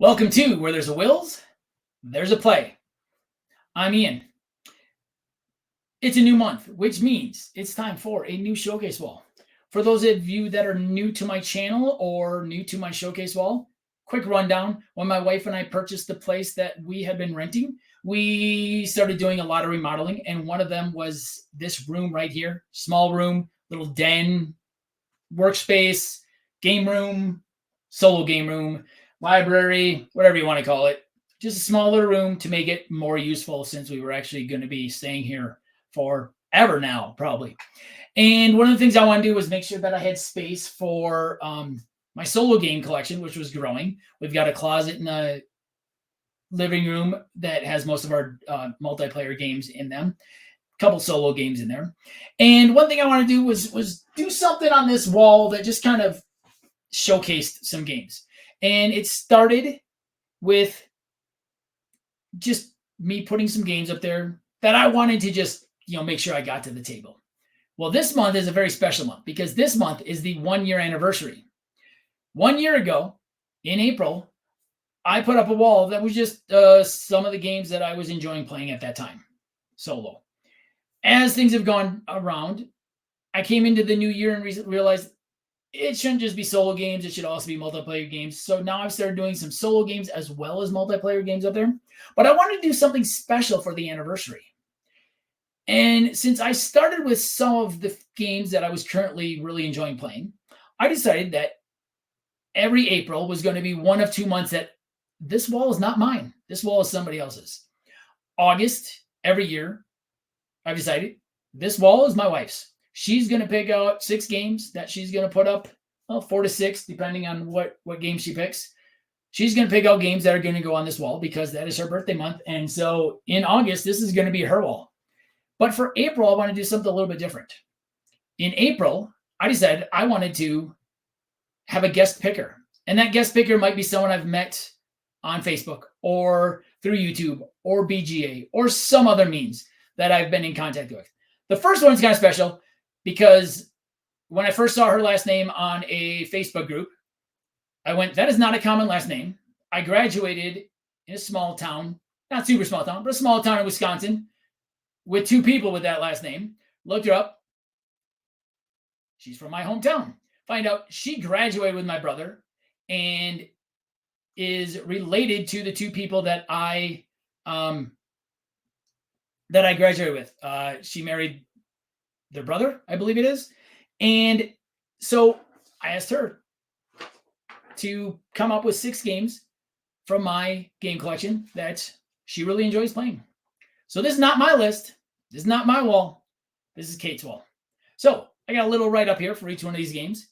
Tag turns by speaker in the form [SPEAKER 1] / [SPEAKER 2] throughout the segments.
[SPEAKER 1] Welcome to Where There's a Wills, There's a Play. I'm Ian. It's a new month, which means it's time for a new showcase wall. For those of you that are new to my channel or new to my showcase wall, quick rundown. When my wife and I purchased the place that we had been renting, we started doing a lot of remodeling, and one of them was this room right here. Small room, little den, workspace, game room, solo game room, library, whatever you want to call it. Just a small little room to make it more useful since we were actually going to be staying here forever now, probably. And one of the things I want to do was make sure that I had space for my solo game collection, which was growing. We've got a closet in the living room that has most of our multiplayer games in them. A couple solo games in there. And one thing I want to do was do something on this wall that just kind of showcased some games. And it started with just me putting some games up there that I wanted to just, make sure I got to the table. Well, this month is a very special month because this month is the 1-year anniversary. 1 year ago, in April, I put up a wall that was just some of the games that I was enjoying playing at that time, solo. As things have gone around, I came into the new year and realized it shouldn't just be solo games. It should also be multiplayer games. So now I've started doing some solo games as well as multiplayer games up there. But I wanted to do something special for the anniversary. And since I started with some of the games that I was currently really enjoying playing, I decided that every April was going to be one of 2 months that this wall is not mine. This wall is somebody else's. August, every year, I've decided this wall is my wife's. She's going to pick out 6 games that she's going to put up, 4 to 6, depending on what game she picks. She's going to pick out games that are going to go on this wall because that is her birthday month. And so in August, this is going to be her wall. But for April, I want to do something a little bit different. In April, I decided I wanted to have a guest picker. And that guest picker might be someone I've met on Facebook or through YouTube or BGA or some other means that I've been in contact with. The first one's kind of special because when I first saw her last name on a Facebook group, I went, that is not a common last name. I graduated in a small town, not super small town, but a small town in Wisconsin with 2 people with that last name. Looked her up. She's from my hometown. Find out she graduated with my brother and is related to the 2 people that I graduated with. She married their brother, I believe it is. And so I asked her to come up with 6 games from my game collection that she really enjoys playing. So this is not my list. This is not my wall. This is Kate's wall. So I got a little write-up here for each one of these games.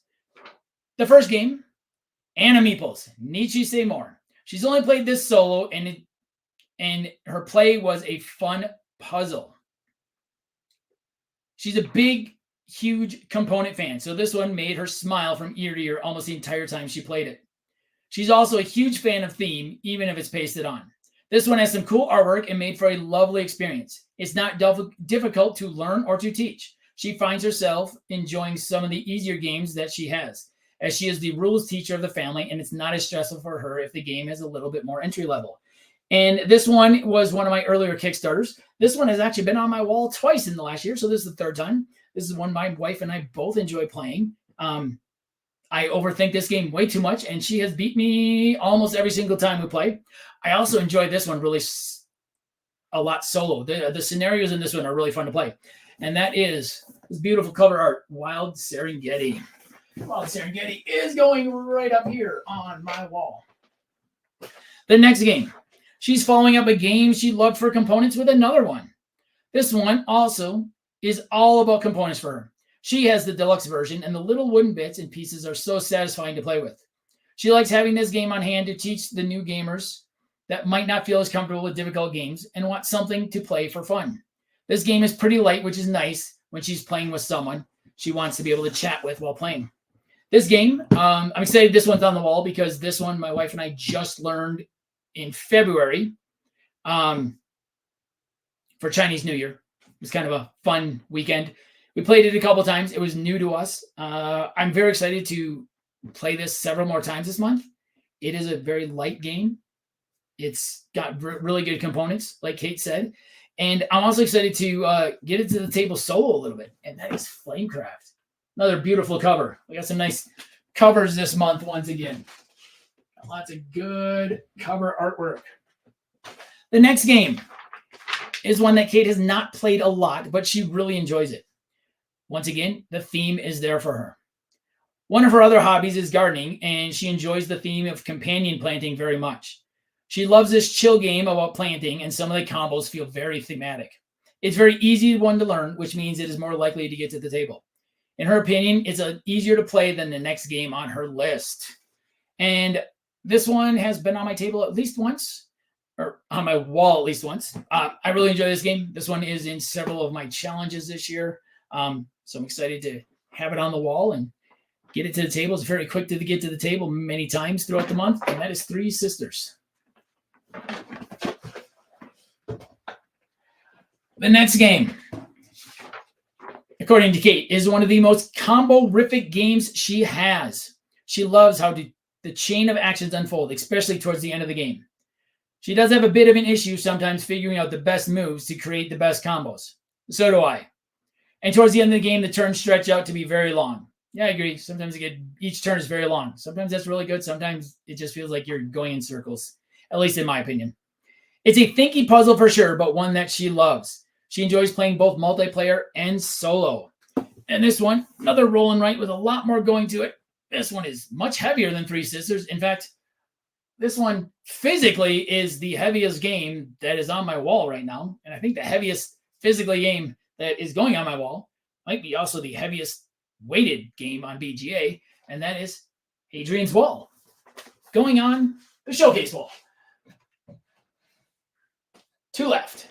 [SPEAKER 1] The first game, Anna Meeples, Nietzsche Say More. She's only played this solo, and her play was a fun puzzle. She's a big, huge component fan, so this one made her smile from ear to ear almost the entire time she played it. She's also a huge fan of theme, even if it's pasted on. This one has some cool artwork and made for a lovely experience. It's not difficult to learn or to teach. She finds herself enjoying some of the easier games that she has, as she is the rules teacher of the family, and it's not as stressful for her if the game is a little bit more entry level. And this one was one of my earlier Kickstarters. This one has actually been on my wall twice in the last year, so this is the 3rd time. This is one my wife and I both enjoy playing. I overthink this game way too much, and she has beat me almost every single time we play. I also enjoy this one really a lot solo. The scenarios in this one are really fun to play. And that is this beautiful cover art, Wild Serengeti. Wild Serengeti is going right up here on my wall. The next game. She's following up a game she loved for components with another one. This one also is all about components for her. She has the deluxe version, and the little wooden bits and pieces are so satisfying to play with. She likes having this game on hand to teach the new gamers that might not feel as comfortable with difficult games and want something to play for fun. This game is pretty light, which is nice when she's playing with someone she wants to be able to chat with while playing. This game, I'm excited this one's on the wall because this one my wife and I just learned in February for Chinese New Year. It was kind of a fun weekend. We played it a couple times. It was new to us. I'm very excited to play this several more times this month. It is a very light game. It's got really good components, like Kate said. And I'm also excited to get it to the table solo a little bit. And that is Flamecraft. Another beautiful cover. We got some nice covers this month once again. Lots of good cover artwork. The next game is one that Kate has not played a lot, but she really enjoys it. Once again, the theme is there for her. One of her other hobbies is gardening, and she enjoys the theme of companion planting very much. She loves this chill game about planting, and some of the combos feel very thematic. It's very easy one to learn, which means it is more likely to get to the table. In her opinion, it's easier to play than the next game on her list. And this one has been on my table at least once, or on my wall at least once. I really enjoy this game. This one is in several of my challenges this year. So I'm excited to have it on the wall and get it to the table. It's very quick to get to the table many times throughout the month, and that is Three Sisters. The next game, according to Kate, is one of the most combo-rific games she has. She loves how the chain of actions unfold, especially towards the end of the game. She does have a bit of an issue sometimes figuring out the best moves to create the best combos. So do I. And towards the end of the game, the turns stretch out to be very long. Yeah, I agree. Sometimes each turn is very long. Sometimes that's really good. Sometimes it just feels like you're going in circles, at least in my opinion. It's a thinky puzzle for sure, but one that she loves. She enjoys playing both multiplayer and solo. And this one, another roll and write with a lot more going to it. This one is much heavier than Three Sisters. In fact, this one physically is the heaviest game that is on my wall right now. And I think the heaviest physically game that is going on my wall might be also the heaviest weighted game on BGA, and that is Hadrian's Wall, going on the showcase wall. 2 left.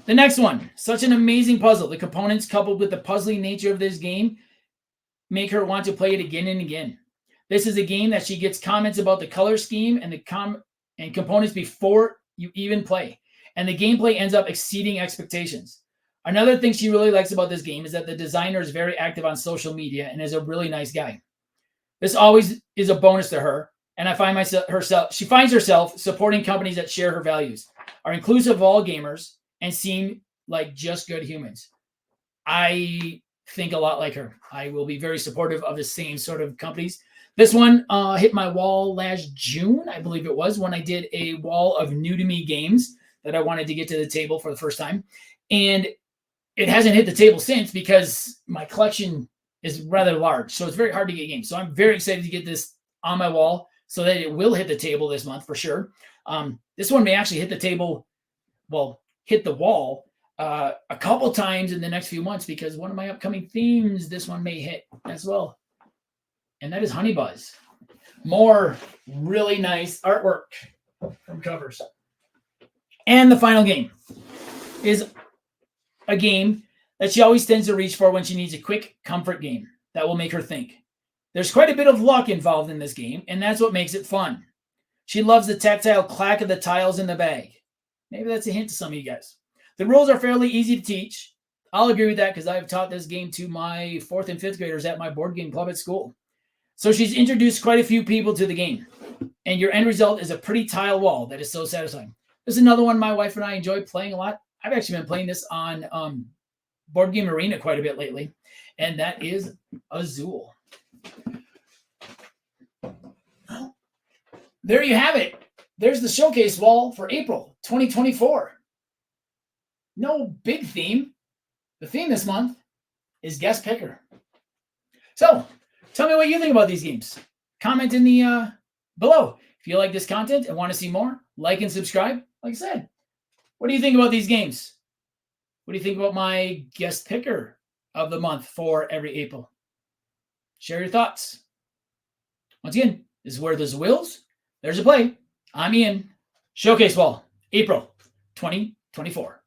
[SPEAKER 1] The next one, such an amazing puzzle. The components coupled with the puzzling nature of this game make her want to play it again and again. This is a game that she gets comments about the color scheme and the components before you even play, and the gameplay ends up exceeding expectations. Another thing she really likes about this game is that the designer is very active on social media and is a really nice guy. This always is a bonus to her, and she finds herself supporting companies that share her values, are inclusive of all gamers, and seem like just good humans. I think a lot like her. I will be very supportive of the same sort of companies. This one hit my wall last June, I believe it was, when I did a wall of new to me games that I wanted to get to the table for the first time. And it hasn't hit the table since because my collection is rather large. So it's very hard to get games. So I'm very excited to get this on my wall so that it will hit the table this month for sure. This one may actually hit the table, hit the wall a couple times in the next few months because one of my upcoming themes, this one may hit as well. And that is Honey Buzz. More really nice artwork from covers. And the final game is a game that she always tends to reach for when she needs a quick comfort game that will make her think. There's quite a bit of luck involved in this game, and that's what makes it fun. She loves the tactile clack of the tiles in the bag. Maybe that's a hint to some of you guys. The rules are fairly easy to teach. I'll agree with that because I've taught this game to my 4th and 5th graders at my board game club at school. So she's introduced quite a few people to the game, and your end result is a pretty tile wall that is so satisfying. There's another one my wife and I enjoy playing a lot. I've actually been playing this on Board Game Arena quite a bit lately, and that is Azul. Well, there you have it. There's the showcase wall for April 2024. No big theme. The theme this month is guest picker. So tell me what you think about these games. Comment in the below. If you like this content and want to see more, like and subscribe. Like I said, what do you think about these games? What do you think about my guest picker of the month for every April? Share your thoughts. Once again, this is where there's wills, there's a play. I'm Ian. Showcase wall, April 2024.